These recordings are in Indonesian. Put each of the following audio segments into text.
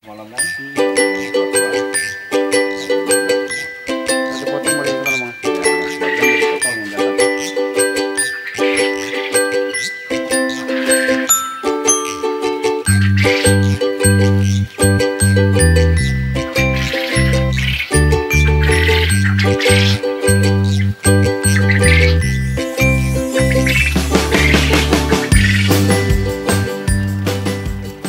Malam nanti. Dipotong boleh mana mas? Bagian dipotong yang jatah.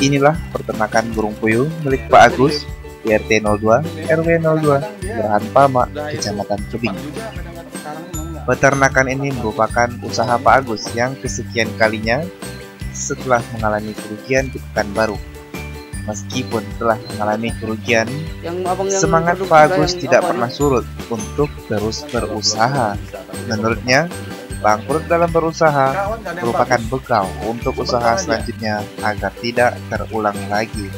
Inilah peternakan burung puyuh milik Pak Agus di RT 02 RW 02 Gerahan Pamak, Kecamatan Tebing. Peternakan ini merupakan usaha Pak Agus yang kesekian kalinya setelah mengalami kerugian di Pekanbaru. Meskipun telah mengalami kerugian, semangat Pak Agus tidak pernah surut untuk terus berusaha. Menurutnya, bangkrut dalam berusaha merupakan bekal untuk usaha selanjutnya agar tidak terulang lagi.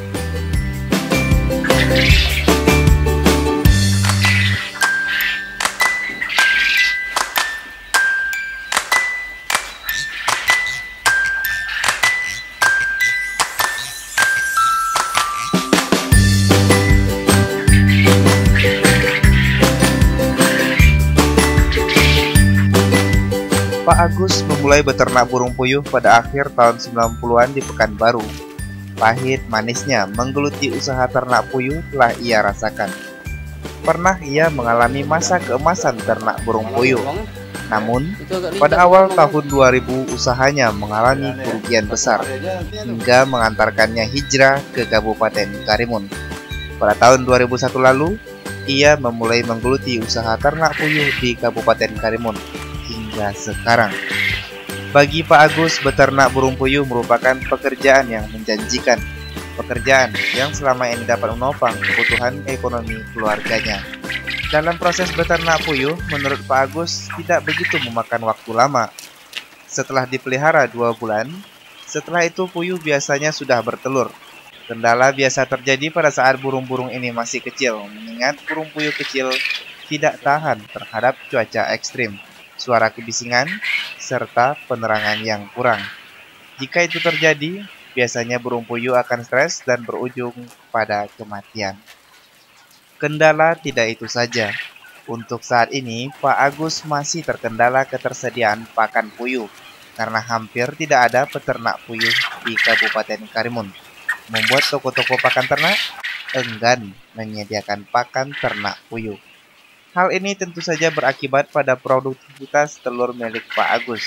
Pak Agus memulai beternak burung puyuh pada akhir tahun 90-an di Pekanbaru. Pahit manisnya menggeluti usaha ternak puyuh telah ia rasakan. Pernah ia mengalami masa keemasan ternak burung puyuh. Namun, pada awal tahun 2000 usahanya mengalami kerugian besar hingga mengantarkannya hijrah ke Kabupaten Karimun. Pada tahun 2001 lalu, ia memulai menggeluti usaha ternak puyuh di Kabupaten Karimun hingga sekarang. Bagi Pak Agus, beternak burung puyuh merupakan pekerjaan yang menjanjikan, pekerjaan yang selama ini dapat menopang kebutuhan ekonomi keluarganya. Dalam proses beternak puyuh, menurut Pak Agus tidak begitu memakan waktu lama. Setelah dipelihara 2 bulan, setelah itu puyuh biasanya sudah bertelur. Kendala biasa terjadi pada saat burung-burung ini masih kecil, mengingat burung puyuh kecil tidak tahan terhadap cuaca ekstrim, suara kebisingan, serta penerangan yang kurang. Jika itu terjadi, biasanya burung puyuh akan stres dan berujung pada kematian. Kendala tidak itu saja. Untuk saat ini, Pak Agus masih terkendala ketersediaan pakan puyuh, karena hampir tidak ada peternak puyuh di Kabupaten Karimun, membuat toko-toko pakan ternak enggan menyediakan pakan ternak puyuh. Hal ini tentu saja berakibat pada produktivitas telur milik Pak Agus.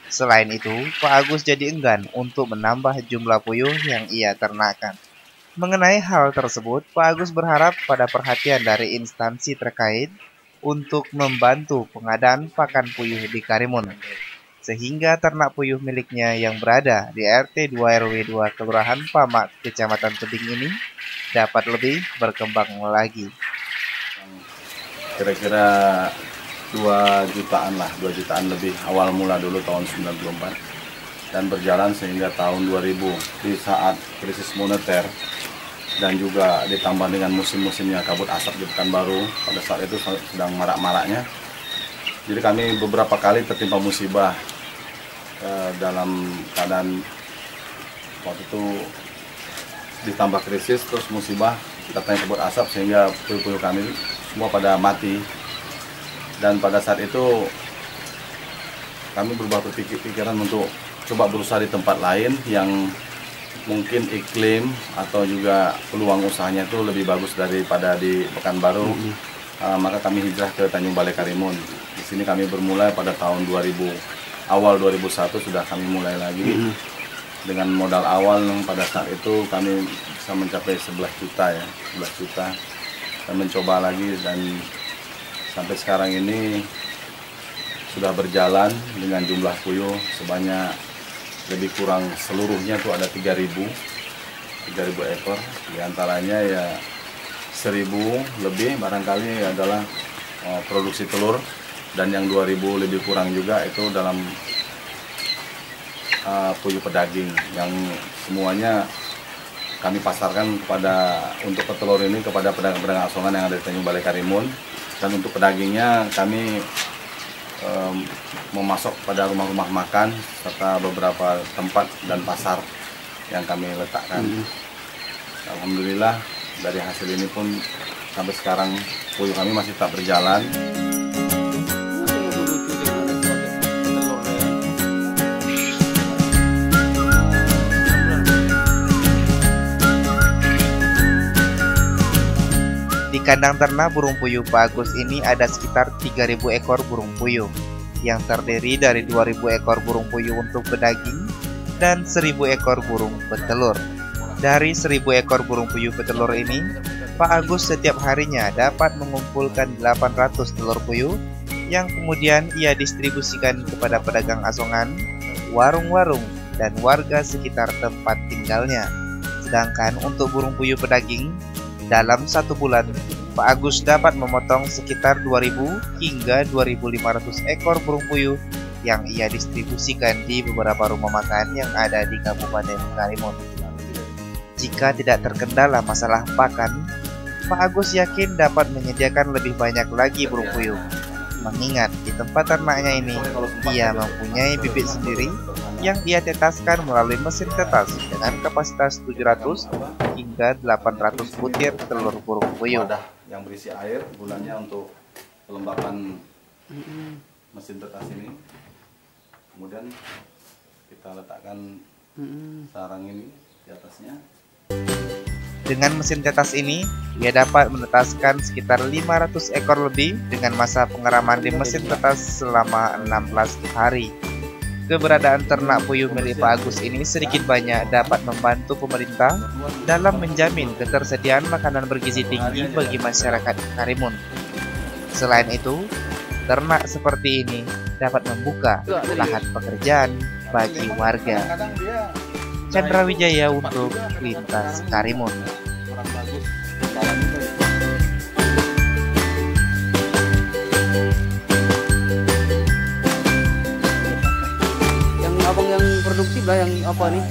Selain itu, Pak Agus jadi enggan untuk menambah jumlah puyuh yang ia ternakkan. Mengenai hal tersebut, Pak Agus berharap pada perhatian dari instansi terkait untuk membantu pengadaan pakan puyuh di Karimun, sehingga ternak puyuh miliknya yang berada di RT 2 RW 2 Kelurahan Pamak, Kecamatan Tebing ini dapat lebih berkembang lagi. Kira-kira 2 jutaan lah, 2 jutaan lebih awal mula dulu tahun 94 dan berjalan sehingga tahun 2000 di saat krisis moneter dan juga ditambah dengan musim-musimnya kabut asap di Pekanbaru. Pada saat itu sedang marak-maraknya, jadi kami beberapa kali tertimpa musibah dalam keadaan waktu itu ditambah krisis terus musibah datangnya kabut asap sehingga puyuh-puyuh kami semua pada mati. Dan pada saat itu kami berubah pikiran untuk coba berusaha di tempat lain yang mungkin iklim atau juga peluang usahanya itu lebih bagus daripada di Pekanbaru. Maka kami hijrah ke Tanjung Balai Karimun. Di sini kami bermulai pada tahun 2000, awal 2001 sudah kami mulai lagi. Dengan modal awal pada saat itu kami bisa mencapai 11 juta ya, 11 juta. Dan mencoba lagi dan sampai sekarang ini sudah berjalan dengan jumlah puyuh sebanyak lebih kurang seluruhnya tuh ada 3.000 ekor. Di antaranya ya 1.000 lebih barangkali adalah produksi telur dan yang 2.000 lebih kurang juga itu dalam puyuh pedaging yang semuanya kami pasarkan untuk petelur ini kepada pedagang-pedagang asongan yang ada di Tanjung Balai Karimun. Dan untuk pedagingnya kami memasok pada rumah-rumah makan serta beberapa tempat dan pasar yang kami letakkan. Alhamdulillah dari hasil ini pun sampai sekarang puyuh kami masih tetap berjalan. Di kandang ternak burung puyuh Pak Agus ini ada sekitar 3.000 ekor burung puyuh yang terdiri dari 2.000 ekor burung puyuh untuk pedaging dan 1.000 ekor burung petelur. Dari 1.000 ekor burung puyuh petelur ini, Pak Agus setiap harinya dapat mengumpulkan 800 telur puyuh yang kemudian ia distribusikan kepada pedagang asongan, warung-warung, dan warga sekitar tempat tinggalnya. Sedangkan untuk burung puyuh pedaging, dalam 1 bulan, Pak Agus dapat memotong sekitar 2.000 hingga 2.500 ekor burung puyuh yang ia distribusikan di beberapa rumah makan yang ada di Kabupaten Karimun. Jika tidak terkendala masalah pakan, Pak Agus yakin dapat menyediakan lebih banyak lagi burung puyuh. Mengingat di tempat ternaknya ini, ia mempunyai bibit sendiri yang ia tetaskan melalui mesin tetas dengan kapasitas 700 hingga 800 butir telur burung puyuh. Wadah yang berisi air gunanya untuk pelembapan mesin tetas ini. Kemudian kita letakkan sarang ini di atasnya. Dengan mesin tetas ini, ia dapat menetaskan sekitar 500 ekor lebih dengan masa pengeraman di mesin tetas selama 16 hari. Keberadaan ternak puyuh milik Pak Agus ini sedikit banyak dapat membantu pemerintah dalam menjamin ketersediaan makanan bergizi tinggi bagi masyarakat Karimun. Selain itu, ternak seperti ini dapat membuka lahan pekerjaan bagi warga. Chandra Wijaya untuk Lintas Karimun. Yang abang yang produktif lah, yang apa nih?